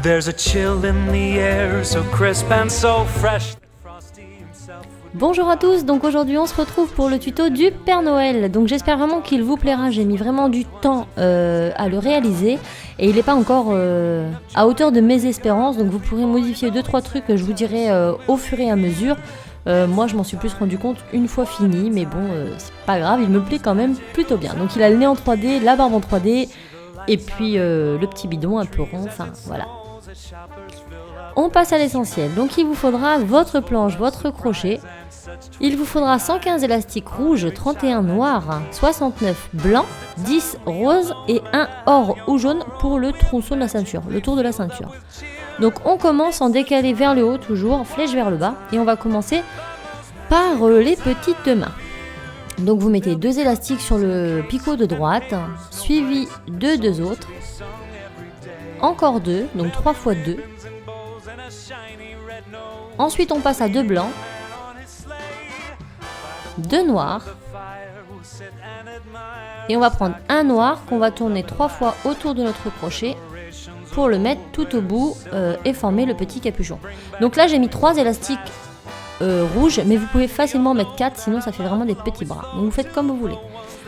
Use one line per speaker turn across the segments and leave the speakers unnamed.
There's a chill in the air, so crisp and so fresh.
Bonjour à tous, donc aujourd'hui on se retrouve pour le tuto du Père Noël. Donc j'espère vraiment qu'il vous plaira, j'ai mis vraiment du temps à le réaliser et il n'est pas encore à hauteur de mes espérances, donc vous pourrez modifier 2-3 trucs que je vous dirai au fur et à mesure. Moi je m'en suis plus rendu compte une fois fini, mais bon c'est pas grave, il me plaît quand même plutôt bien. Donc il a le nez en 3D, la barbe en 3D et puis le petit bidon un peu rond, enfin voilà. On passe à l'essentiel, donc il vous faudra votre planche, votre crochet. Il vous faudra 115 élastiques rouges, 31 noirs, 69 blancs, 10 roses et 1 or ou jaune pour le trousseau de la ceinture, le tour de la ceinture. Donc on commence en décalé vers le haut toujours, flèche vers le bas et on va commencer par les petites mains. Donc vous mettez 2 élastiques sur le picot de droite, suivi de 2 autres, encore 2, donc 3 fois 2. Ensuite on passe à 2 blancs, 2 noirs et on va prendre un noir qu'on va tourner 3 fois autour de notre crochet pour le mettre tout au bout et former le petit capuchon. Donc là j'ai mis 3 élastiques rouges, mais vous pouvez facilement mettre 4, sinon ça fait vraiment des petits bras. Donc vous faites comme vous voulez.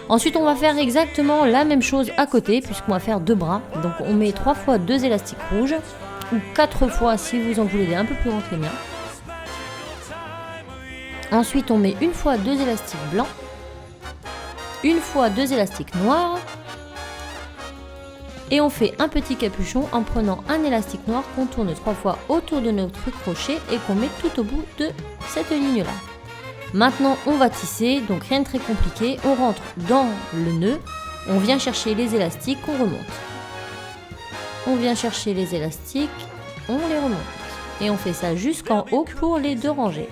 Ensuite on va faire exactement la même chose à côté puisqu'on va faire 2 bras. Donc on met 3 fois 2 élastiques rouges ou 4 fois si vous en voulez des un peu plus grands que les miens. Ensuite, on met une fois 2 élastiques blancs, une fois 2 élastiques noirs et on fait un petit capuchon en prenant un élastique noir qu'on tourne 3 fois autour de notre crochet et qu'on met tout au bout de cette ligne-là. Maintenant, on va tisser, donc rien de très compliqué. On rentre dans le nœud, on vient chercher les élastiques, on remonte. On vient chercher les élastiques, on les remonte. Et on fait ça jusqu'en haut pour les 2 rangées.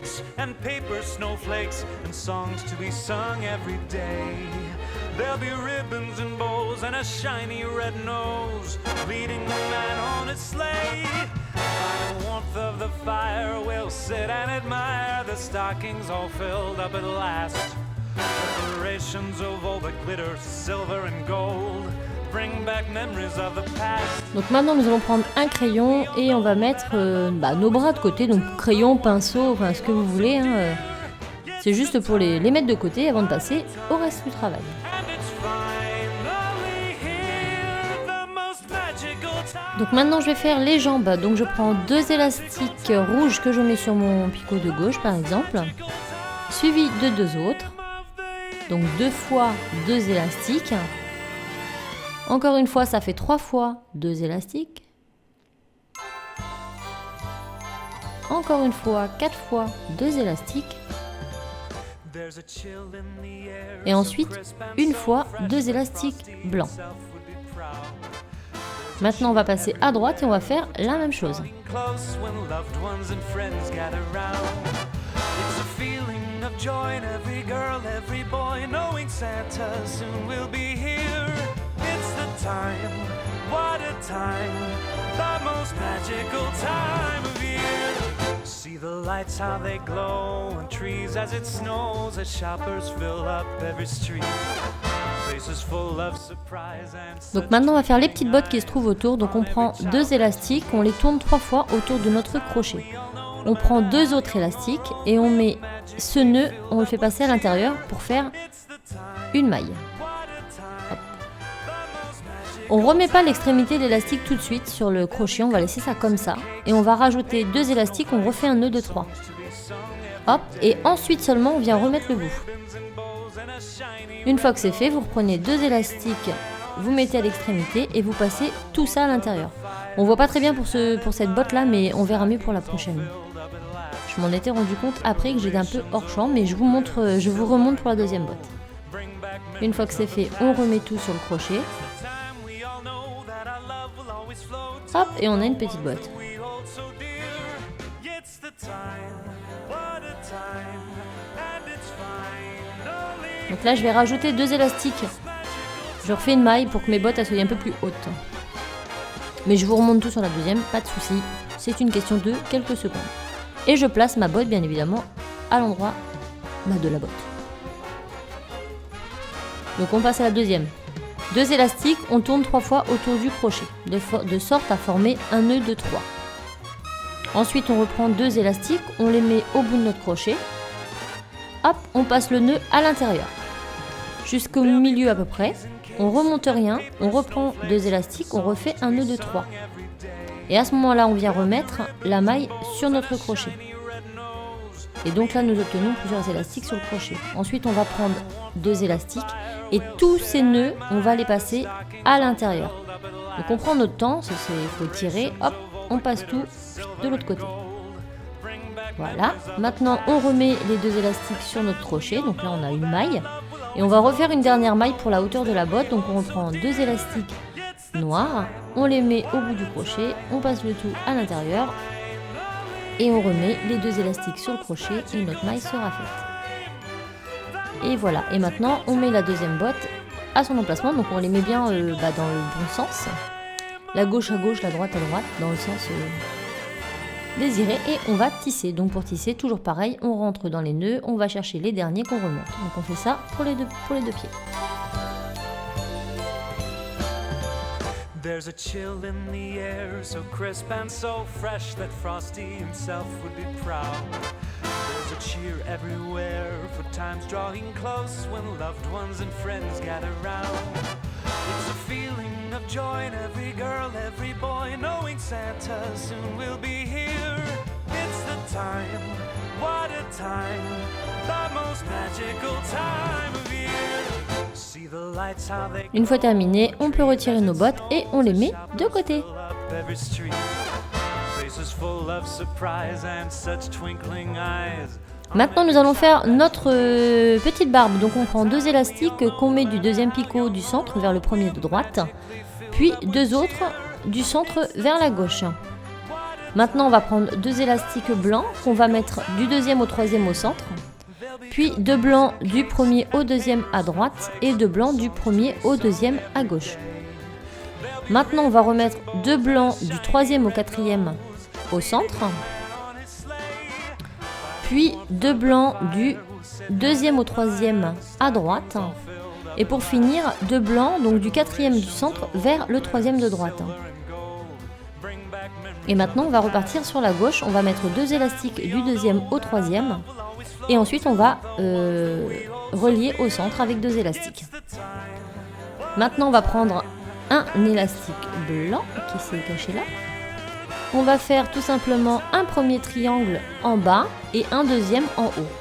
Donc maintenant nous allons prendre un crayon et on va mettre nos bras de côté, donc crayon, pinceau, enfin ce que vous voulez. C'est juste pour les mettre de côté avant de passer au reste du travail. Donc maintenant je vais faire les jambes, donc je prends 2 élastiques rouges que je mets sur mon picot de gauche par exemple, suivi de 2 autres, donc 2 fois 2 élastiques. Encore une fois, ça fait 3 fois 2 élastiques. Encore une fois, 4 fois 2 élastiques. Et ensuite, une fois 2 élastiques blancs. Maintenant, on va passer à droite et on va faire la même chose.
What a time, the most magical time of year. See the lights how they glow on trees as it snows, as shoppers fill up every street. Faces full of surprise and
Donc maintenant on va faire les petites bottes qui se trouvent autour. Donc on prend 2 élastiques, on les tourne 3 fois autour de notre crochet. On prend 2 autres élastiques et on met ce nœud, on le fait passer à l'intérieur pour faire une maille. On ne remet pas l'extrémité de l'élastique tout de suite sur le crochet, on va laisser ça comme ça. Et on va rajouter 2 élastiques, on refait un nœud de 3. Hop, et ensuite seulement on vient remettre le bout. Une fois que c'est fait, vous reprenez 2 élastiques, vous mettez à l'extrémité et vous passez tout ça à l'intérieur. On voit pas très bien pour cette botte là, mais on verra mieux pour la prochaine. Je m'en étais rendu compte après que j'étais un peu hors champ, mais je vous remonte pour la deuxième botte. Une fois que c'est fait, on remet tout sur le crochet. Hop, et on a une petite botte. Donc là, je vais rajouter 2 élastiques. Je refais une maille pour que mes bottes elles soient un peu plus hautes. Mais je vous remonte tout sur la deuxième, pas de souci. C'est une question de quelques secondes. Et je place ma botte, bien évidemment, à l'endroit de la botte. Donc on passe à la deuxième. 2 élastiques, on tourne 3 fois autour du crochet, de sorte à former un nœud de 3. Ensuite, on reprend 2 élastiques, on les met au bout de notre crochet. Hop, on passe le nœud à l'intérieur. Jusqu'au milieu à peu près, on remonte rien, on reprend 2 élastiques, on refait un nœud de 3. Et à ce moment-là, on vient remettre la maille sur notre crochet. Et donc là, nous obtenons plusieurs élastiques sur le crochet. Ensuite, on va prendre 2 élastiques et tous ces nœuds, on va les passer à l'intérieur. Donc on prend notre temps, il faut tirer, hop, on passe tout de l'autre côté. Voilà, maintenant on remet les 2 élastiques sur notre crochet, donc là on a une maille. Et on va refaire une dernière maille pour la hauteur de la botte, donc on reprend 2 élastiques noirs, on les met au bout du crochet, on passe le tout à l'intérieur. Et on remet les 2 élastiques sur le crochet et notre maille sera faite. Et voilà, et maintenant on met la deuxième botte à son emplacement, donc on les met bien dans le bon sens. La gauche à gauche, la droite à droite, dans le sens désiré, et on va tisser. Donc pour tisser, toujours pareil, on rentre dans les nœuds, on va chercher les derniers qu'on remonte. Donc on fait ça pour les deux pieds.
There's a chill in the air, so crisp and so fresh that Frosty himself would be proud. There's a cheer everywhere for times drawing close when loved ones and friends gather round. It's a feeling of joy in every girl, every boy, knowing Santa soon will be here. It's the time, what a time, the most magical time of year.
Une fois terminé, on peut retirer nos bottes et on les met de côté. Maintenant, nous allons faire notre petite barbe. Donc, on prend 2 élastiques qu'on met du deuxième picot du centre vers le premier de droite, puis 2 autres du centre vers la gauche. Maintenant, on va prendre 2 élastiques blancs qu'on va mettre du deuxième au troisième au centre, puis 2 blancs du premier au deuxième à droite et 2 blancs du premier au deuxième à gauche. Maintenant, on va remettre 2 blancs du troisième au quatrième au centre, puis 2 blancs du deuxième au troisième à droite, et pour finir, 2 blancs donc du quatrième du centre vers le troisième de droite. Et maintenant, on va repartir sur la gauche, on va mettre 2 élastiques du deuxième au troisième, et ensuite on va relier au centre avec 2 élastiques. Maintenant, on va prendre un élastique blanc qui s'est caché là. On va faire tout simplement un premier triangle en bas et un deuxième en haut.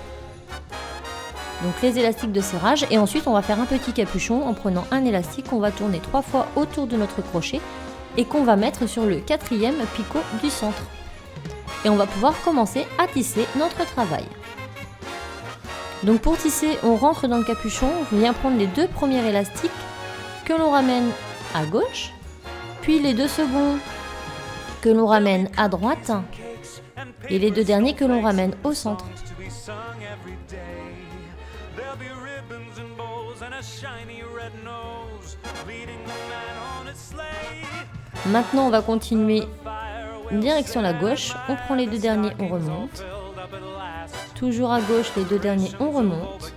Donc les élastiques de serrage, et ensuite on va faire un petit capuchon en prenant un élastique qu'on va tourner 3 fois autour de notre crochet et qu'on va mettre sur le quatrième picot du centre. Et on va pouvoir commencer à tisser notre travail. Donc pour tisser, on rentre dans le capuchon, on vient prendre les 2 premiers élastiques que l'on ramène à gauche, puis les 2 seconds que l'on ramène à droite et les 2 derniers que l'on ramène au centre. Maintenant, on va continuer direction la gauche, on prend les 2 derniers, on remonte. Toujours à gauche, les 2 derniers, on remonte.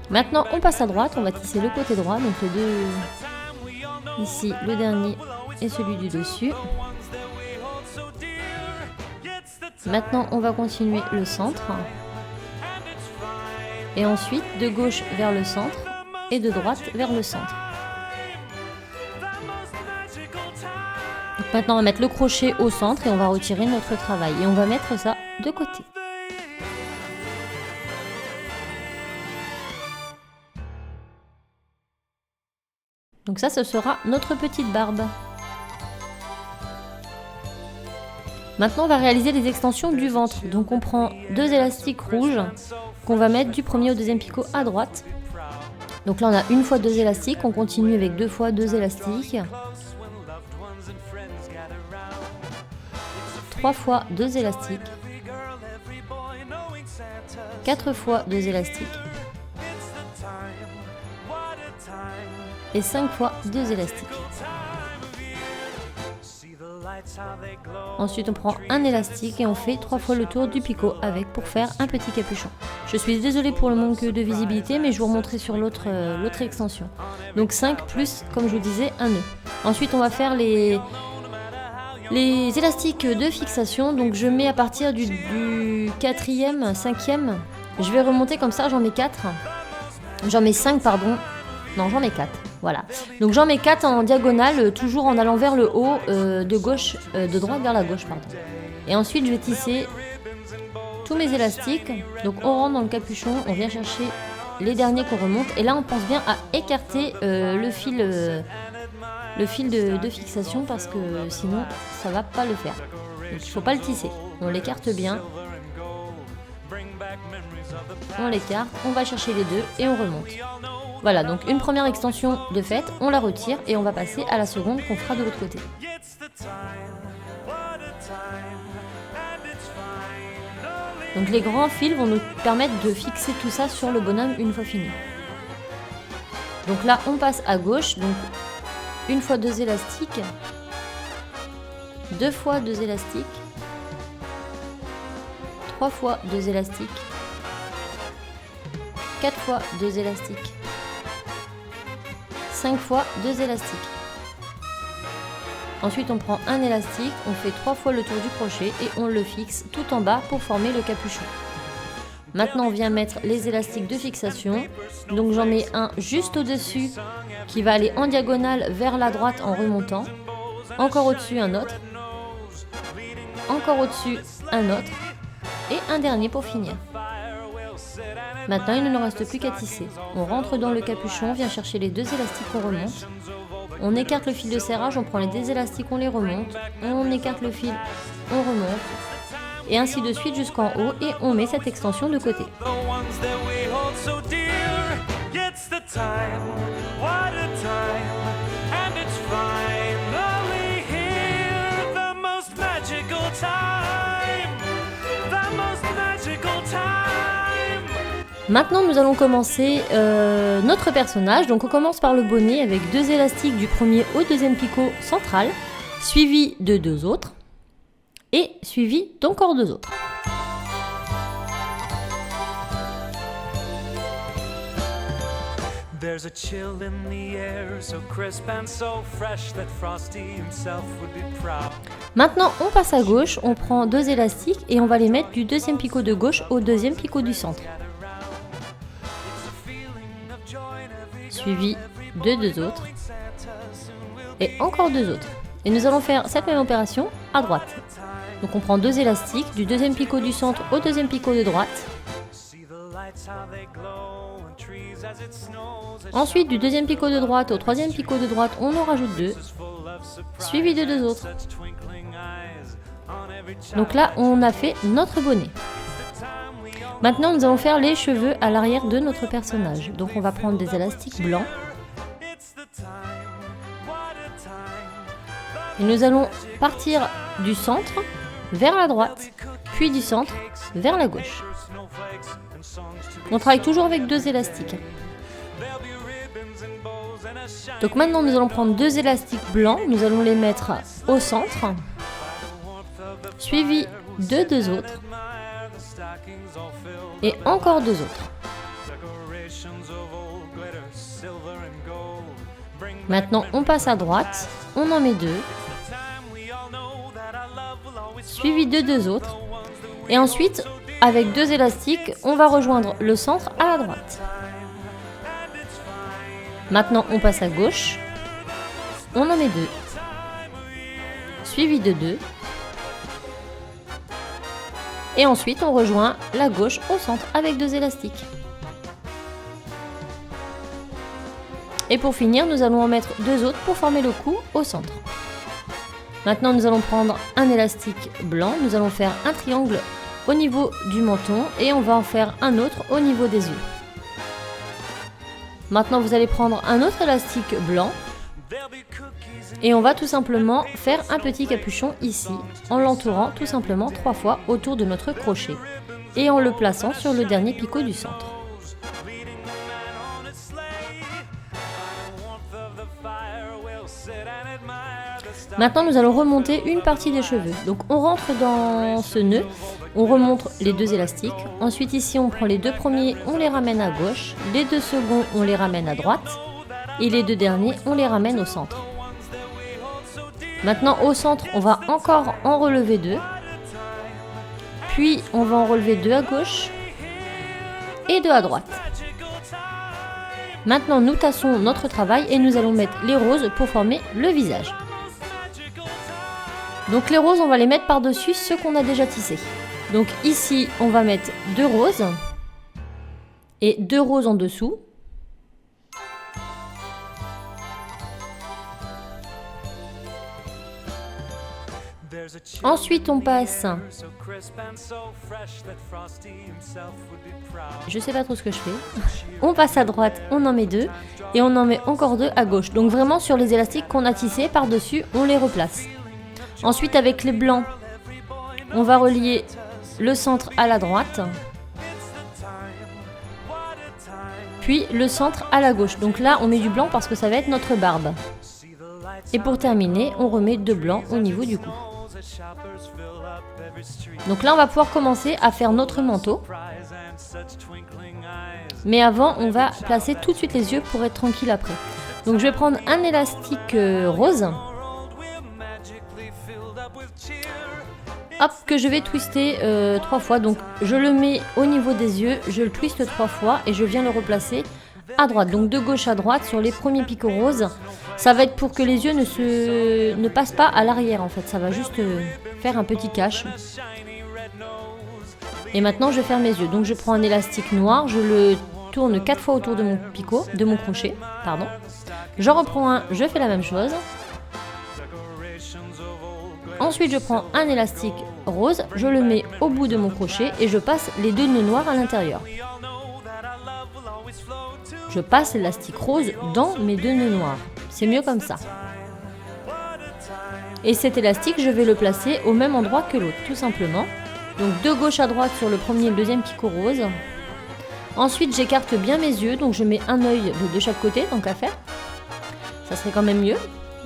Maintenant, on passe à droite, on va tisser le côté droit, donc les 2, ici, le dernier et celui du dessus. Maintenant, on va continuer le centre. Et ensuite, de gauche vers le centre et de droite vers le centre. Donc maintenant, on va mettre le crochet au centre et on va retirer notre travail. Et on va mettre ça de côté. Donc ça, ce sera notre petite barbe. Maintenant, on va réaliser les extensions du ventre. Donc on prend 2 élastiques rouges qu'on va mettre du premier au deuxième picot à droite. Donc là, on a 1 fois 2 élastiques. On continue avec 2 fois 2 élastiques. 3 fois 2 élastiques. 4 fois 2 élastiques. Et 5 fois 2 élastiques. Ensuite on prend un élastique et on fait 3 fois le tour du picot avec pour faire un petit capuchon. Je suis désolée pour le manque de visibilité, mais je vous remontrerai sur l'autre extension. Donc 5 plus, comme je vous disais, un nœud. Ensuite on va faire les élastiques de fixation. Donc je mets à partir du 4e, 5e. Je vais remonter comme ça, j'en mets 4. J'en mets 5 pardon. Non, j'en mets 4. Voilà. Donc j'en mets 4 en diagonale, toujours en allant vers le haut, de droite vers la gauche, pardon. Et ensuite je vais tisser tous mes élastiques. Donc on rentre dans le capuchon, on vient chercher les derniers qu'on remonte. Et là on pense bien à écarter le fil de fixation parce que sinon ça va pas le faire. Donc il faut pas le tisser. On l'écarte bien. On l'écarte, on va chercher les deux et on remonte. Voilà, donc une première extension de fait, on la retire et on va passer à la seconde qu'on fera de l'autre côté. Donc les grands fils vont nous permettre de fixer tout ça sur le bonhomme une fois fini. Donc là on passe à gauche, donc une fois 2 élastiques, 2 fois 2 élastiques, 3 fois 2 élastiques, 4 fois 2 élastiques, 5 fois 2 élastiques. Ensuite on prend un élastique, on fait 3 fois le tour du crochet et on le fixe tout en bas pour former le capuchon. Maintenant on vient mettre les élastiques de fixation. Donc j'en mets un juste au-dessus qui va aller en diagonale vers la droite en remontant. Encore au-dessus un autre. Encore au-dessus un autre. Et un dernier pour finir. Maintenant il ne nous reste plus qu'à tisser. On rentre dans le capuchon, on vient chercher les 2 élastiques qu'on remonte. On écarte le fil de serrage, on prend les 2 élastiques, on les remonte. On écarte le fil, on remonte. Et ainsi de suite jusqu'en haut et on met cette extension de côté. Maintenant nous allons commencer notre personnage. Donc on commence par le bonnet avec 2 élastiques du premier au deuxième picot central, suivi de 2 autres et suivi d'encore 2 autres.
There's a chill in the air, so crisp and so fresh that Frosty himself would be proud.
Maintenant, on passe à gauche, on prend 2 élastiques et on va les mettre du deuxième picot de gauche au deuxième picot du centre. Suivi de 2 autres et encore 2 autres. Et nous allons faire cette même opération à droite. Donc on prend 2 élastiques du deuxième picot du centre au deuxième picot de droite. Ensuite, du deuxième picot de droite au troisième picot de droite, on en rajoute 2, suivi de 2 autres. Donc là, on a fait notre bonnet. Maintenant, nous allons faire les cheveux à l'arrière de notre personnage. Donc on va prendre des élastiques blancs. Et nous allons partir du centre vers la droite, puis du centre vers la gauche. On travaille toujours avec 2 élastiques. Donc maintenant nous allons prendre 2 élastiques blancs, nous allons les mettre au centre, suivi de 2 autres, et encore 2 autres. Maintenant on passe à droite, on en met 2, suivi de 2 autres, et ensuite avec 2 élastiques, on va rejoindre le centre à la droite. Maintenant, on passe à gauche. On en met 2. Suivi de 2. Et ensuite, on rejoint la gauche au centre avec 2 élastiques. Et pour finir, nous allons en mettre 2 autres pour former le cou au centre. Maintenant, nous allons prendre un élastique blanc. Nous allons faire un triangle au niveau du menton et on va en faire un autre au niveau des yeux. Maintenant vous allez prendre un autre élastique blanc et on va tout simplement faire un petit capuchon ici en l'entourant tout simplement 3 fois autour de notre crochet et en le plaçant sur le dernier picot du centre. Maintenant, nous allons remonter une partie des cheveux. Donc, on rentre dans ce nœud, on remonte les 2 élastiques. Ensuite, ici, on prend les 2 premiers, on les ramène à gauche. Les 2 seconds, on les ramène à droite. Et les 2 derniers, on les ramène au centre. Maintenant, au centre, on va encore en relever 2. Puis, on va en relever 2 à gauche et 2 à droite. Maintenant, nous tassons notre travail et nous allons mettre les roses pour former le visage. Donc les roses, on va les mettre par-dessus ceux qu'on a déjà tissés. Donc ici, on va mettre 2 roses et 2 roses en dessous. Ensuite, on passe... Je sais pas trop ce que je fais. On passe à droite, on en met 2 et on en met encore 2 à gauche. Donc vraiment sur les élastiques qu'on a tissés par-dessus, on les replace. Ensuite, avec les blancs, on va relier le centre à la droite. Puis le centre à la gauche. Donc là, on met du blanc parce que ça va être notre barbe. Et pour terminer, on remet 2 blancs au niveau du cou. Donc là, on va pouvoir commencer à faire notre manteau. Mais avant, on va placer tout de suite les yeux pour être tranquille après. Donc je vais prendre un élastique rose. Hop, que je vais twister 3 fois. Donc je le mets au niveau des yeux, je le twiste 3 fois et je viens le replacer à droite. Donc de gauche à droite sur les premiers picots roses. Ça va être pour que les yeux ne passent pas à l'arrière en fait. Ça va juste faire un petit cache. Et maintenant je vais faire mes yeux. Donc je prends un élastique noir, je le tourne 4 fois autour de mon picot, de mon crochet, pardon. J'en reprends un, je fais la même chose. Ensuite je prends un élastique rose, je le mets au bout de mon crochet et je passe les 2 nœuds noirs à l'intérieur. Je passe l'élastique rose dans mes 2 nœuds noirs. C'est mieux comme ça. Et cet élastique, je vais le placer au même endroit que l'autre, tout simplement. Donc de gauche à droite sur le premier et le deuxième picot rose. Ensuite, j'écarte bien mes yeux, donc je mets un œil de chaque côté, tant qu'à faire. Ça serait quand même mieux.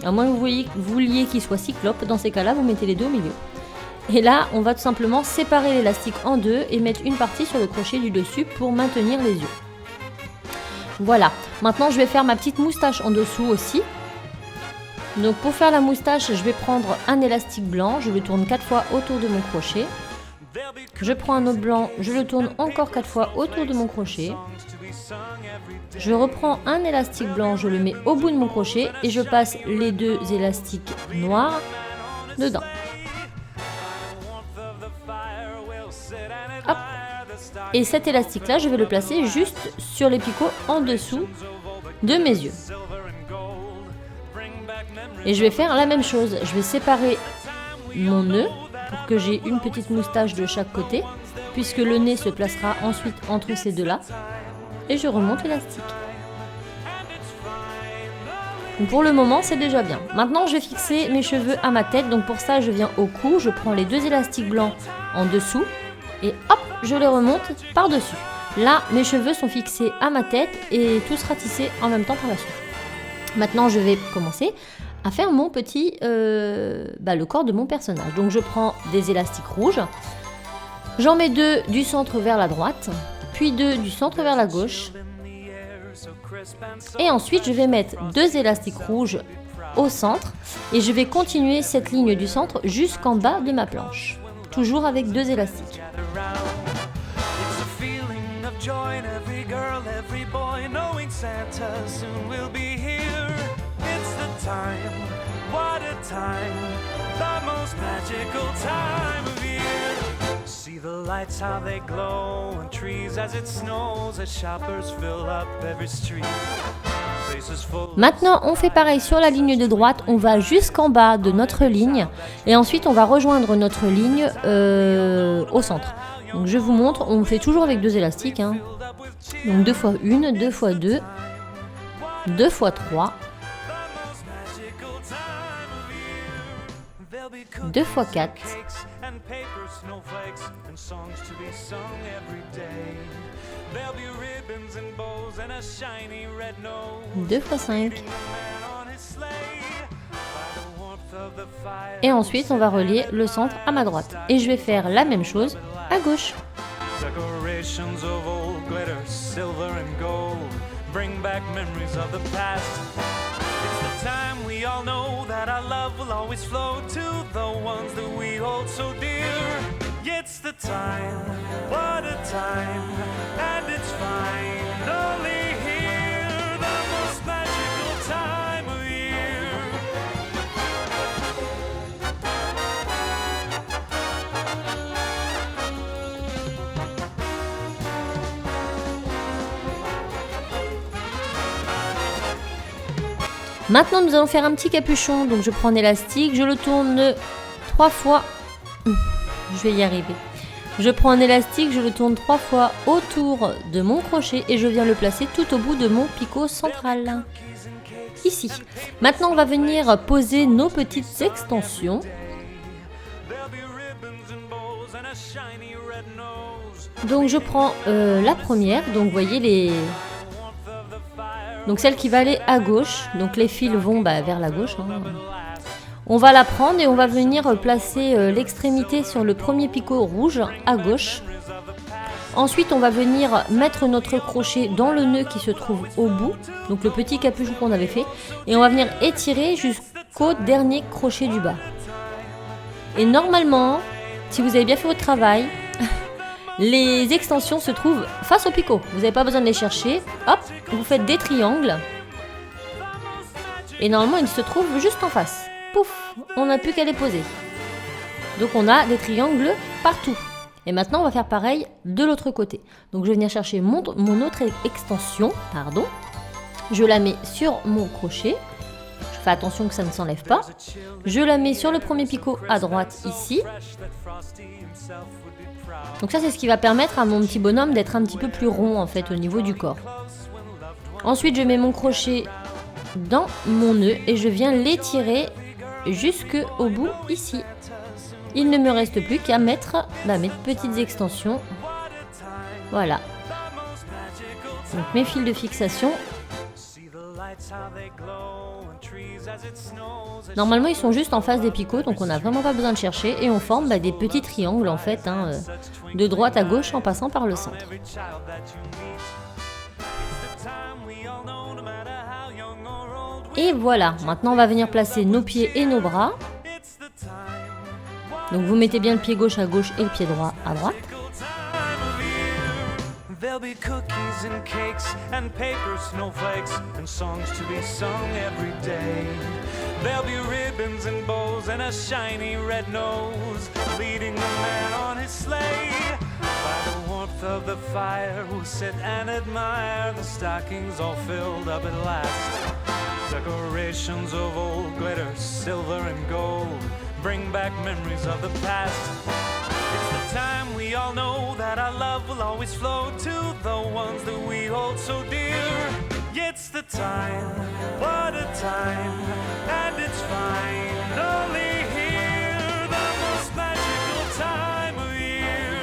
À moins que vous vouliez qu'il soit cyclope, dans ces cas-là, vous mettez les 2 au milieu. Et là, on va tout simplement séparer l'élastique en 2 et mettre une partie sur le crochet du dessus pour maintenir les yeux. Voilà, maintenant je vais faire ma petite moustache en dessous aussi. Donc pour faire la moustache, je vais prendre un élastique blanc, je le tourne 4 fois autour de mon crochet. Je prends un autre blanc, je le tourne encore 4 fois autour de mon crochet. Je reprends un élastique blanc, je le mets au bout de mon crochet et je passe les 2 élastiques noirs dedans. Hop. Et cet élastique là, je vais le placer juste sur les picots en dessous de mes yeux. Et je vais faire la même chose, je vais séparer mon nœud pour que j'ai une petite moustache de chaque côté, puisque le nez se placera ensuite entre ces 2 là. Et je remonte l'élastique. Pour le moment, c'est déjà bien. Maintenant, je vais fixer mes cheveux à ma tête. Donc pour ça, je viens au cou, je prends les 2 élastiques blancs en dessous et hop, je les remonte par-dessus. Là, mes cheveux sont fixés à ma tête et tout sera tissé en même temps par la suite. Maintenant, je vais commencer à faire mon petit, le corps de mon personnage. Donc je prends des élastiques rouges, j'en mets 2 du centre vers la droite, puis 2 du centre vers la gauche. Et ensuite, je vais mettre 2 élastiques rouges au centre et je vais continuer cette ligne du centre jusqu'en bas de ma planche. Toujours avec 2 élastiques.
See the lights how they glow on trees as it snows, as shoppers fill up every street.
Maintenant, on fait pareil sur la ligne de droite, on va jusqu'en bas de notre ligne et ensuite on va rejoindre notre ligne au centre. Donc je vous montre, on fait toujours avec 2 élastiques. Hein. Donc 2 fois 1, 2 fois 2, 2 fois 3, 2 fois 4, 2 fois 5, Et ensuite, on va relier le centre à ma droite. Et je vais faire la même chose à gauche.
Decorations of old glitter, silver and gold, bring back memories of the past. It's the time we all know that our love will always flow to the ones that we hold so dear. It's the time, what a time, and it's finally here, the most magical time of year.
Maintenant, nous allons faire un petit capuchon. Donc, je prends un élastique, je le tourne 3 fois. Je vais y arriver. Je prends un élastique, je le tourne 3 fois autour de mon crochet et je viens le placer tout au bout de mon picot central. Ici. Maintenant, on va venir poser nos petites extensions. Donc, je prends la première. Donc, vous voyez Donc celle qui va aller à gauche, donc les fils vont vers la gauche. On va la prendre et on va venir placer l'extrémité sur le premier picot rouge à gauche. Ensuite, on va venir mettre notre crochet dans le nœud qui se trouve au bout, donc le petit capuchon qu'on avait fait, et on va venir étirer jusqu'au dernier crochet du bas. Et normalement, si vous avez bien fait votre travail, les extensions se trouvent face au picot. Vous n'avez pas besoin de les chercher. Hop, vous faites des triangles. Et normalement, ils se trouvent juste en face. Pouf, on n'a plus qu'à les poser. Donc on a des triangles partout. Et maintenant, on va faire pareil de l'autre côté. Donc je vais venir chercher mon autre extension. Je la mets sur mon crochet. Je fais attention que ça ne s'enlève pas. Je la mets sur le premier picot à droite ici. Donc ça, c'est ce qui va permettre à mon petit bonhomme d'être un petit peu plus rond en fait au niveau du corps. Ensuite, je mets mon crochet dans mon nœud et je viens l'étirer jusqu'au bout ici. Il ne me reste plus qu'à mettre mes petites extensions. Voilà. Donc mes fils de fixation. Normalement, ils sont juste en face des picots, donc on n'a vraiment pas besoin de chercher. Et on forme des petits triangles en fait, de droite à gauche en passant par le centre. Et voilà, maintenant on va venir placer nos pieds et nos bras. Donc vous mettez bien le pied gauche à gauche et le pied droit à droite.
There'll be cookies and cakes and paper snowflakes and songs to be sung every day. There'll be ribbons and bows and a shiny red nose leading the man on his sleigh. By the warmth of the fire we'll sit and admire the stockings all filled up at last. Decorations of old glitter, silver and gold bring back memories of the past. It's the time we all know that our love will always flow to the ones that we hold so dear. It's the time, what a time, and it's finally here, the most magical time of year.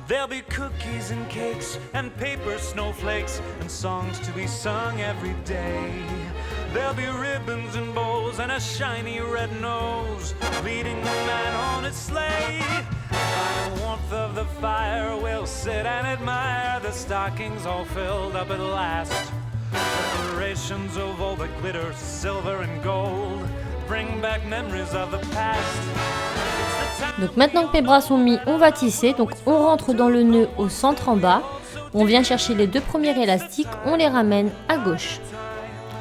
There'll be cookies and cakes and paper snowflakes and songs to be sung every day. There'll be ribbons and bows and a shiny red nose leading the man on his sleigh. By the warmth of the fire we'll sit and admire the stockings all filled up at last. Decorations of all that glitter, silver and gold bring back memories of the past.
Donc maintenant que mes bras sont mis, on va tisser. Donc on rentre dans le nœud au centre en bas. On vient chercher les deux premiers élastiques, on les ramène à gauche.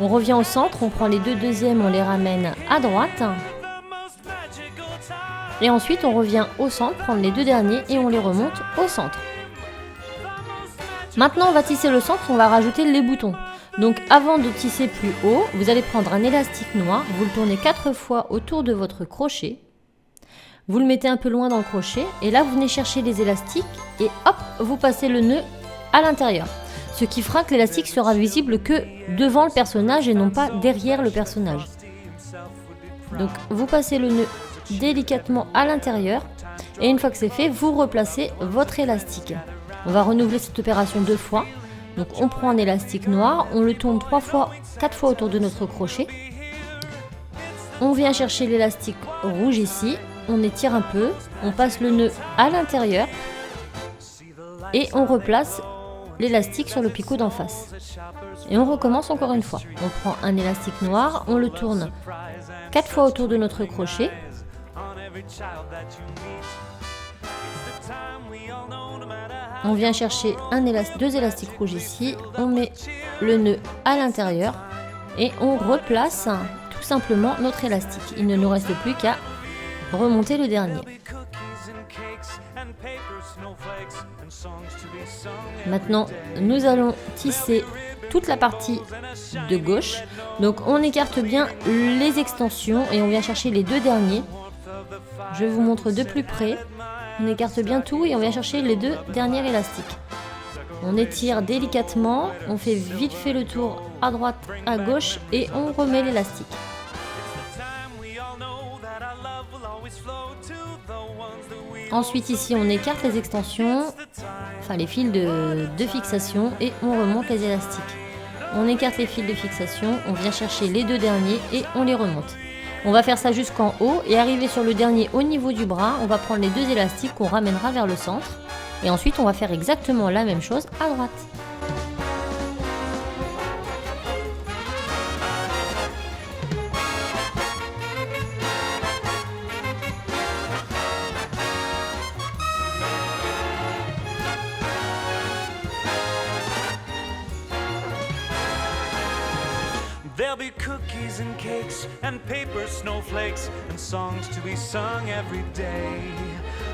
On revient au centre, on prend les deux deuxièmes, on les ramène à droite. Et ensuite on revient au centre, prendre les deux derniers et on les remonte au centre. Maintenant on va tisser le centre, on va rajouter les boutons. Donc avant de tisser plus haut, vous allez prendre un élastique noir, vous le tournez 4 fois autour de votre crochet. Vous le mettez un peu loin dans le crochet et là vous venez chercher les élastiques et hop, vous passez le nœud à l'intérieur. Ce qui fera que l'élastique sera visible que devant le personnage et non pas derrière le personnage. Donc vous passez le nœud délicatement à l'intérieur et une fois que c'est fait, vous replacez votre élastique. On va renouveler cette opération 2 fois. Donc on prend un élastique noir, on le tourne 4 fois autour de notre crochet. On vient chercher l'élastique rouge ici, on étire un peu, on passe le nœud à l'intérieur et on replace l'élastique sur le picot d'en face. Et on recommence encore une fois. On prend un élastique noir, on le tourne 4 fois autour de notre crochet. On vient chercher deux élastiques rouges ici, on met le nœud à l'intérieur et on replace tout simplement notre élastique. Il ne nous reste plus qu'à remonter le dernier. Maintenant, nous allons tisser toute la partie de gauche. Donc on écarte bien les extensions et on vient chercher les 2 derniers. Je vous montre de plus près. On écarte bien tout et on vient chercher les 2 derniers élastiques. On étire délicatement, on fait vite fait le tour à droite, à gauche et on remet l'élastique. Ensuite ici on écarte les extensions, enfin les fils de fixation et on remonte les élastiques. On écarte les fils de fixation, on vient chercher les 2 derniers et on les remonte. On va faire ça jusqu'en haut et arriver sur le dernier au niveau du bras, on va prendre les 2 élastiques qu'on ramènera vers le centre et ensuite on va faire exactement la même chose à droite.
There'll be cookies and cakes and paper snowflakes and songs to be sung every day.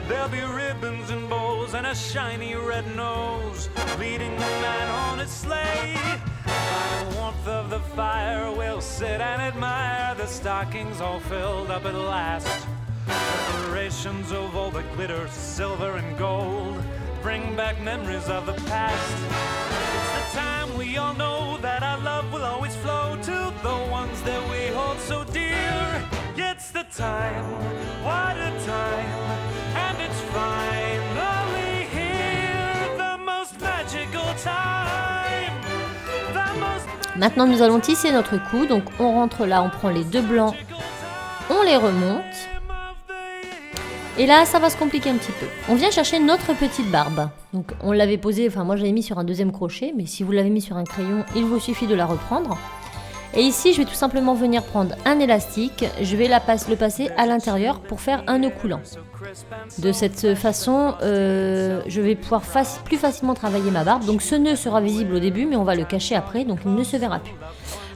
There'll be ribbons and bows and a shiny red nose leading the man on his sleigh. By the warmth of the fire we'll sit and admire the stockings all filled up at last. Decorations of all that glitter, silver and gold, bring back memories of the past. It's the time we all know that our love will always flow to the ones that we hold so dear. It's the time, what a time, and it's finally here, the most magical time, the most...
Maintenant nous allons tisser notre cou, donc on rentre là, on prend les 2 blancs, on les remonte. Et là, ça va se compliquer un petit peu. On vient chercher notre petite barbe. Donc, on l'avait posée, enfin moi je l'avais mis sur un 2e crochet, mais si vous l'avez mis sur un crayon, il vous suffit de la reprendre. Et ici, je vais tout simplement venir prendre un élastique, je vais le passer à l'intérieur pour faire un nœud coulant. De cette façon, je vais pouvoir plus facilement travailler ma barbe. Donc ce nœud sera visible au début, mais on va le cacher après, donc il ne se verra plus.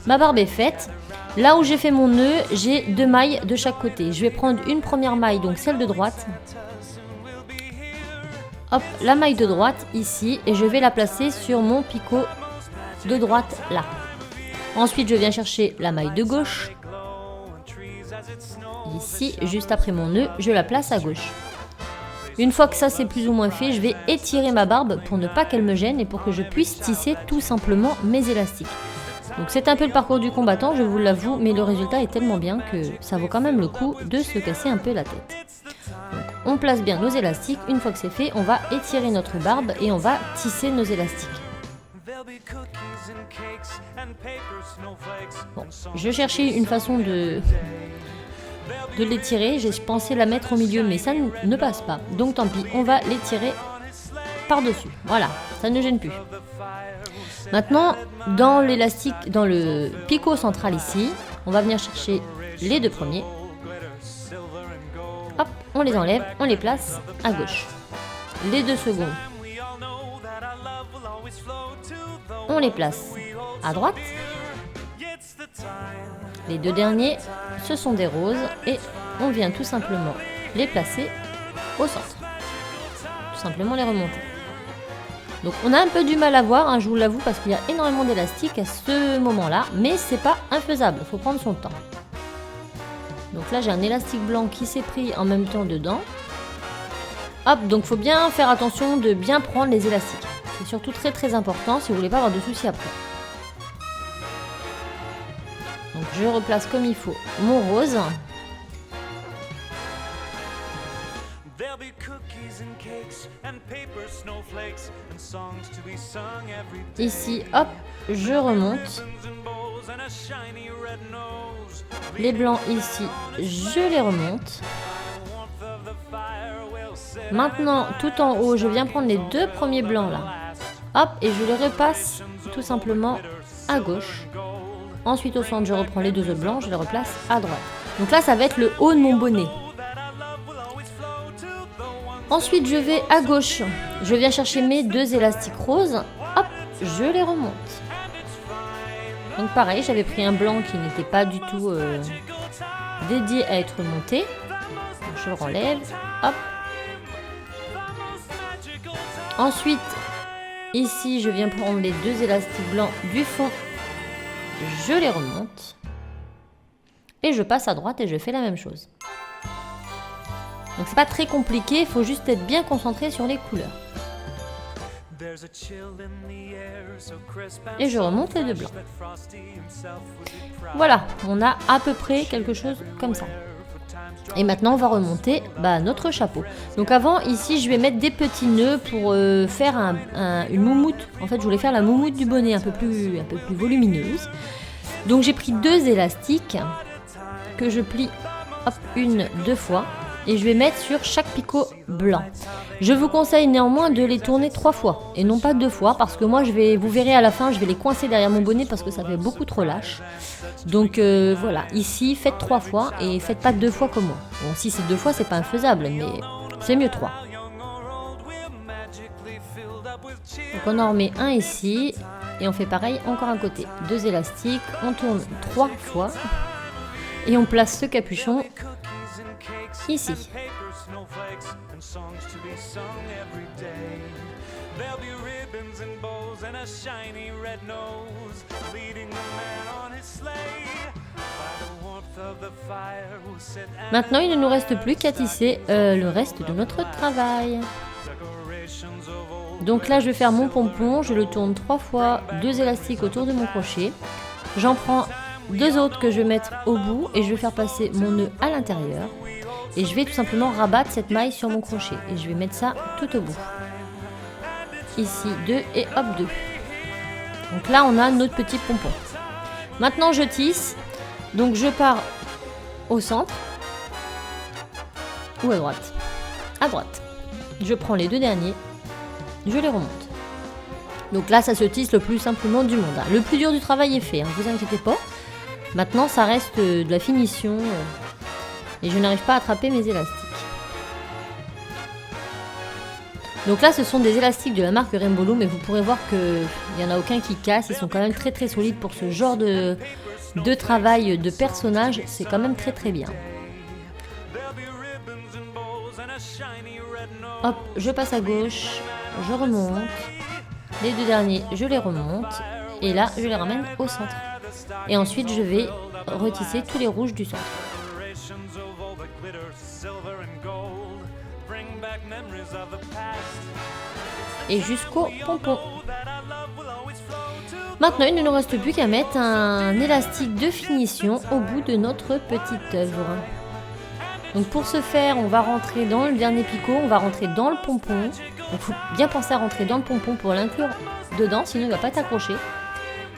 Ma barbe est faite. Là où j'ai fait mon nœud, j'ai 2 mailles de chaque côté. Je vais prendre une première maille, donc celle de droite. Hop, la maille de droite ici, et je vais la placer sur mon picot de droite là. Ensuite, je viens chercher la maille de gauche. Ici, juste après mon nœud, je la place à gauche. Une fois que ça c'est plus ou moins fait, je vais étirer ma barbe pour ne pas qu'elle me gêne et pour que je puisse tisser tout simplement mes élastiques. Donc c'est un peu le parcours du combattant, je vous l'avoue, mais le résultat est tellement bien que ça vaut quand même le coup de se casser un peu la tête. Donc on place bien nos élastiques, une fois que c'est fait, on va étirer notre barbe et on va tisser nos élastiques. Bon, je cherchais une façon de l'étirer, j'ai pensé la mettre au milieu mais ça ne passe pas, donc tant pis, on va l'étirer par-dessus, voilà, ça ne gêne plus. Maintenant, dans l'élastique, dans le picot central ici, on va venir chercher les 2 premiers. Hop, on les enlève, on les place à gauche. Les 2 seconds, on les place à droite. Les 2 derniers, ce sont des roses et on vient tout simplement les placer au centre. Tout simplement les remonter. Donc on a un peu du mal à voir, hein, je vous l'avoue, parce qu'il y a énormément d'élastiques à ce moment-là, mais c'est pas infaisable, il faut prendre son temps. Donc là, j'ai un élastique blanc qui s'est pris en même temps dedans. Hop, donc faut bien faire attention de bien prendre les élastiques. C'est surtout très très important si vous voulez pas avoir de soucis après. Donc je replace comme il faut mon rose. Ici, hop, je remonte. Les blancs ici, je les remonte. Maintenant, tout en haut, je viens prendre les deux premiers blancs là. Hop, et je les repasse tout simplement à gauche. Ensuite, au centre, je reprends les deux autres blancs, je les replace à droite. Donc là, ça va être le haut de mon bonnet. Ensuite, je vais à gauche. Je viens chercher mes deux élastiques roses. Hop, je les remonte. Donc pareil, j'avais pris un blanc qui n'était pas du tout dédié à être monté. Donc je le relève. Hop. Ensuite, ici, je viens prendre les deux élastiques blancs du fond. Je les remonte. Et je passe à droite et je fais la même chose. Donc c'est pas très compliqué, il faut juste être bien concentré sur les couleurs. Et je remonte les deux blancs. Voilà, on a à peu près quelque chose comme ça. Et maintenant on va remonter notre chapeau. Donc avant, ici je vais mettre des petits nœuds pour faire une moumoute. En fait je voulais faire la moumoute du bonnet un peu plus volumineuse. Donc j'ai pris deux élastiques que je plie deux fois. Et je vais mettre sur chaque picot blanc. Je vous conseille néanmoins de les tourner 3 fois et non pas 2 fois parce que moi vous verrez à la fin, je vais les coincer derrière mon bonnet parce que ça fait beaucoup trop lâche. Donc voilà, ici faites 3 fois et faites pas 2 fois comme moi. Bon, si c'est 2 fois, c'est pas infaisable, mais c'est mieux 3. Donc on en remet un ici et on fait pareil encore un côté. 2 élastiques, on tourne 3 fois et on place ce capuchon ici. Maintenant, il ne nous reste plus qu'à tisser le reste de notre travail. Donc là, je vais faire mon pompon, je le tourne 3 fois, 2 élastiques autour de mon crochet. J'en prends 2 autres que je vais mettre au bout et je vais faire passer mon nœud à l'intérieur. Et je vais tout simplement rabattre cette maille sur mon crochet. Et je vais mettre ça tout au bout. Ici 2 et hop 2. Donc là on a notre petit pompon. Maintenant je tisse. Donc je pars au centre. Ou à droite. À droite. Je prends les 2 derniers. Je les remonte. Donc là ça se tisse le plus simplement du monde. Le plus dur du travail est fait, vous inquiétez pas. Maintenant ça reste de la finition. Et je n'arrive pas à attraper mes élastiques. Donc là ce sont des élastiques de la marque Rainbow Loom, mais vous pourrez voir qu'il n'y en a aucun qui casse. Ils sont quand même très très solides pour ce genre de travail de personnage. C'est quand même très très bien. Hop, je passe à gauche, je remonte. Les 2 derniers, je les remonte. Et là, je les ramène au centre. Et ensuite, je vais retisser tous les rouges du centre. Et jusqu'au pompon. Maintenant, il ne nous reste plus qu'à mettre un élastique de finition au bout de notre petite œuvre. Donc pour ce faire, on va rentrer dans le dernier picot, on va rentrer dans le pompon. Donc il faut bien penser à rentrer dans le pompon pour l'inclure dedans, sinon il ne va pas t'accrocher.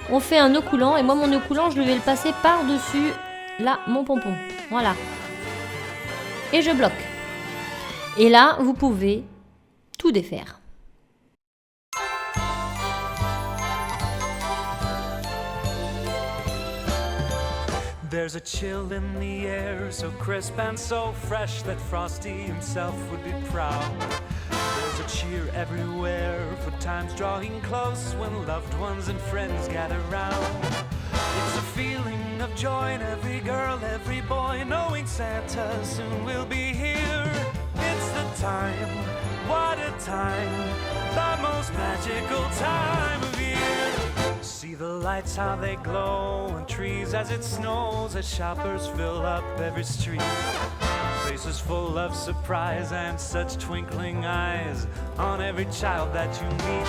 On fait un nœud coulant et moi mon nœud coulant, je vais le passer par-dessus là mon pompon. Voilà. Et je bloque. Et là, vous pouvez tout défaire.
There's a chill in the air, so crisp and so fresh that Frosty himself would be proud. There's a cheer everywhere for times drawing close when loved ones and friends gather round. It's a feeling of joy in every girl, every boy, knowing Santa soon will be here. It's the time, what a time, the most magical time of year. See See the lights how they glow and trees as it snows as shoppers fill up every street. Faces full of surprise and such twinkling eyes on every child that you meet.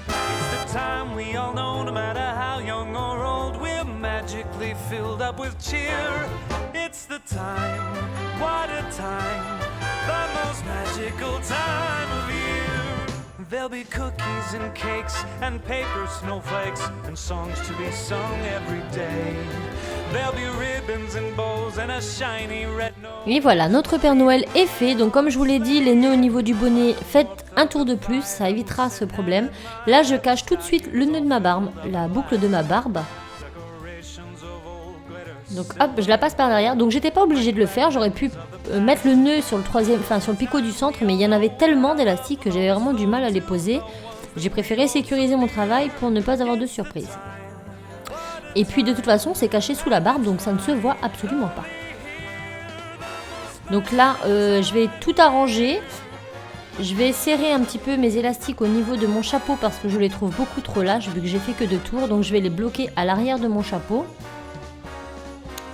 It's the time we all know, no matter how young or old, we're magically filled up with cheer. It's the time, what a time, the most magical time of year. There'll be cookies and cakes and paper snowflakes and songs to be sung every day. There'll be ribbons and bows and a shiny red nose.
Et voilà, notre Père Noël est fait. Donc comme je vous l'ai dit, les nœuds au niveau du bonnet, faites un tour de plus, ça évitera ce problème. Là, je cache tout de suite le nœud de ma barbe, la boucle de ma barbe. Donc hop, je la passe par derrière. Donc j'étais pas obligée de le faire, j'aurais pu mettre le nœud sur le troisième, enfin sur le picot du centre, mais il y en avait tellement d'élastiques que j'avais vraiment du mal à les poser. J'ai préféré sécuriser mon travail pour ne pas avoir de surprise. Et puis de toute façon, c'est caché sous la barbe, donc ça ne se voit absolument pas. Donc là, je vais tout arranger. Je vais serrer un petit peu mes élastiques au niveau de mon chapeau parce que je les trouve beaucoup trop lâches vu que j'ai fait que 2 tours. Donc je vais les bloquer à l'arrière de mon chapeau.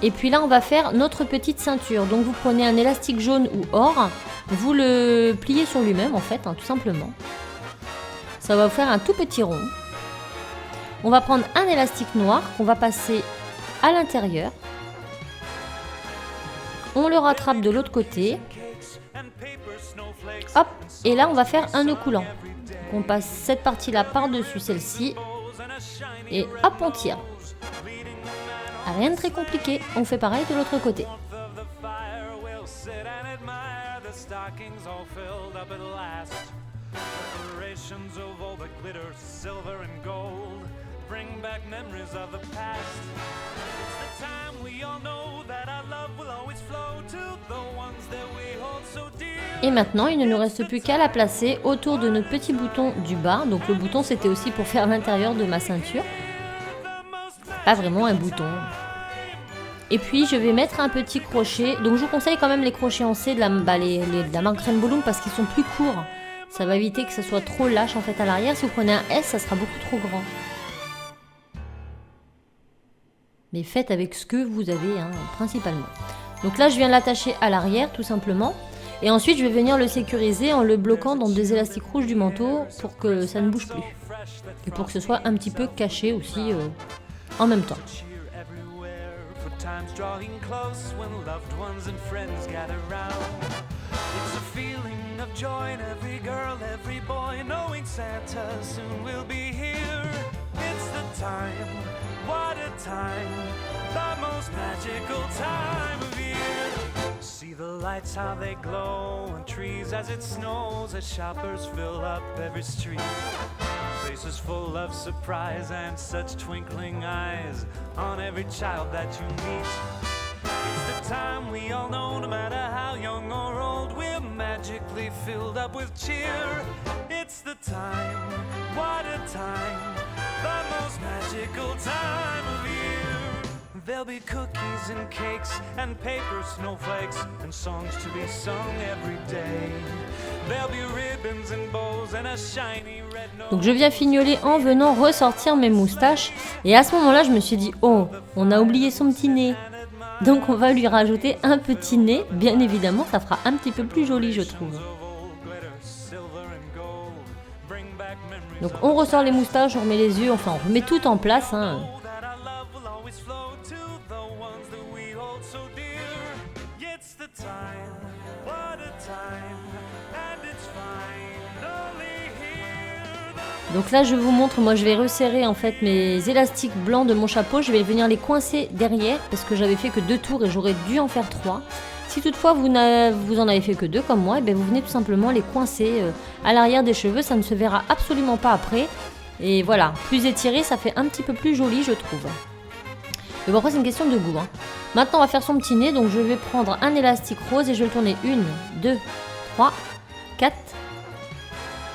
Et puis là, on va faire notre petite ceinture. Donc vous prenez un élastique jaune ou or, vous le pliez sur lui-même en fait, hein, tout simplement. Ça va vous faire un tout petit rond. On va prendre un élastique noir qu'on va passer à l'intérieur. On le rattrape de l'autre côté. Hop, et là on va faire un nœud coulant. Donc on passe cette partie-là par-dessus celle-ci. Et hop, on tire. Rien de très compliqué, on fait pareil de l'autre côté. Et maintenant, il ne nous reste plus qu'à la placer autour de notre petit bouton du bas. Donc le bouton, c'était aussi pour faire l'intérieur de ma ceinture. Pas vraiment un bouton. Et puis je vais mettre un petit crochet. Donc je vous conseille quand même les crochets en C de la marque Rainbow Loom parce qu'ils sont plus courts. Ça va éviter que ça soit trop lâche en fait à l'arrière. Si vous prenez un S, ça sera beaucoup trop grand. Mais faites avec ce que vous avez, hein, principalement. Donc là je viens l'attacher à l'arrière tout simplement. Et ensuite je vais venir le sécuriser en le bloquant dans des élastiques rouges du manteau pour que ça ne bouge plus. Et pour que ce soit un petit peu caché aussi en même temps.
Time's drawing close when loved ones and friends gather round. It's a feeling of joy in every girl, every boy, knowing Santa soon will be here. It's the time, what a time, the most magical time of year. See the lights how they glow and trees as it snows as shoppers fill up every street. Faces full of surprise and such twinkling eyes on every child that you meet. It's the time we all know, no matter how young or old, we're magically filled up with cheer. It's the time, what a time, the most magical time of year. There'll be cookies and cakes and paper snowflakes and songs to be sung every day. There'll be ribbons and bows and a shiny red nose.
Donc je viens fignoler en venant ressortir mes moustaches. Et à ce moment-là, je me suis dit, oh, on a oublié son petit nez. Donc on va lui rajouter un petit nez. Bien évidemment, ça fera un petit peu plus joli, je trouve. Donc on ressort les moustaches, on remet les yeux, enfin on remet tout en place, hein. Donc là je vous montre, moi je vais resserrer en fait mes élastiques blancs de mon chapeau, je vais venir les coincer derrière parce que j'avais fait que 2 tours et j'aurais dû en faire 3. Si toutefois vous en avez fait que 2 comme moi, et bien vous venez tout simplement les coincer à l'arrière des cheveux, ça ne se verra absolument pas après. Et voilà, plus étiré, ça fait un petit peu plus joli je trouve. Mais bon après c'est une question de goût, hein. Maintenant on va faire son petit nez, donc je vais prendre un élastique rose et je vais le tourner 1, 2, 3, 4,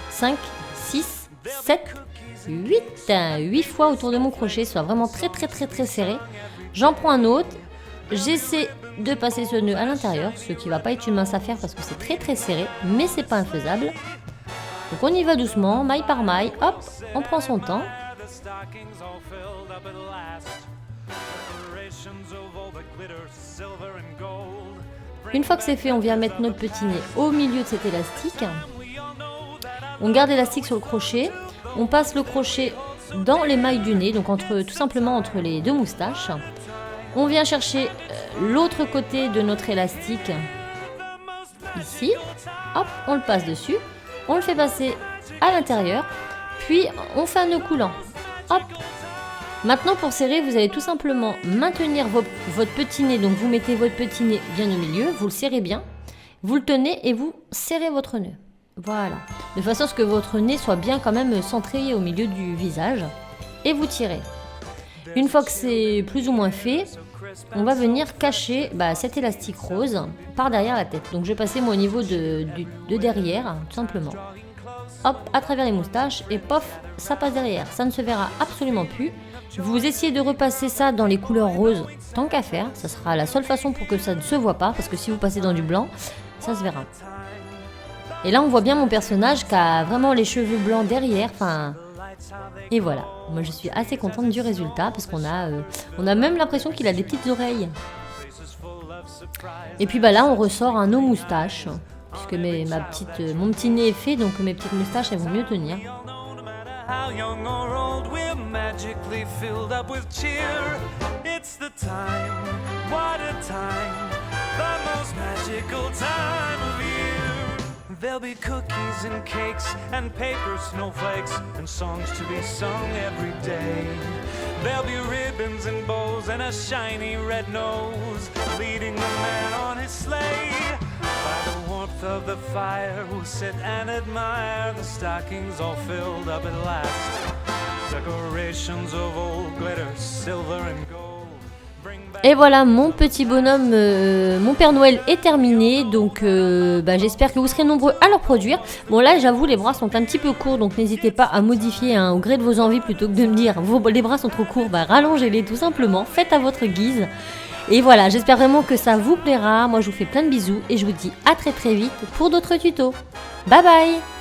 5, 6, 7, 8 fois autour de mon crochet, soit vraiment très serré. J'en prends un autre, j'essaie de passer ce nœud à l'intérieur, ce qui va pas être une mince affaire parce que c'est très serré, mais c'est pas infaisable. Donc on y va doucement, maille par maille, hop, on prend son temps.
the stockings all filled up at last. Decorations of all that glitter, silver and gold.
Une fois que c'est fait, on vient mettre notre petit nez au milieu de cet élastique. On garde l'élastique sur le crochet. On passe le crochet dans les mailles du nez, donc tout simplement entre les deux moustaches. On vient chercher l'autre côté de notre élastique, ici. Hop, on le passe dessus. On le fait passer à l'intérieur. Puis, on fait un nœud coulant. Hop. Maintenant, pour serrer, vous allez tout simplement maintenir votre petit nez. Donc, vous mettez votre petit nez bien au milieu. Vous le serrez bien. Vous le tenez et vous serrez votre nœud. Voilà. De façon à ce que votre nez soit bien quand même centré au milieu du visage. Et vous tirez. Une fois que c'est plus ou moins fait, on va venir cacher cet élastique rose par derrière la tête. Donc je vais passer moi au niveau de derrière, tout simplement. Hop, à travers les moustaches et pof, ça passe derrière. Ça ne se verra absolument plus. Vous essayez de repasser ça dans les couleurs roses, tant qu'à faire. Ça sera la seule façon pour que ça ne se voit pas, parce que si vous passez dans du blanc, ça se verra. Et là, on voit bien mon personnage qui a vraiment les cheveux blancs derrière. Et voilà. Moi, je suis assez contente du résultat parce qu'on a même l'impression qu'il a des petites oreilles. Et puis là, on ressort un nœud moustache puisque mon petit nez est fait, donc mes petites moustaches elles vont mieux tenir.
How young or old, we're magically filled up with cheer. It's the time, what a time, the most magical time of year. There'll be cookies and cakes and paper snowflakes and songs to be sung every day. There'll be ribbons and bows and a shiny red nose leading the man on his sleigh. By the warmth of the fire we'll sit and admire the stockings all filled up at last. Decorations of old glitter, silver and gold.
Et voilà, mon petit bonhomme, mon Père Noël est terminé, donc j'espère que vous serez nombreux à le reproduire. Bon là, j'avoue, les bras sont un petit peu courts, donc n'hésitez pas à modifier au gré de vos envies plutôt que de me dire les bras sont trop courts, rallongez-les tout simplement, faites à votre guise. Et voilà, j'espère vraiment que ça vous plaira. Moi, je vous fais plein de bisous et je vous dis à très très vite pour d'autres tutos. Bye bye!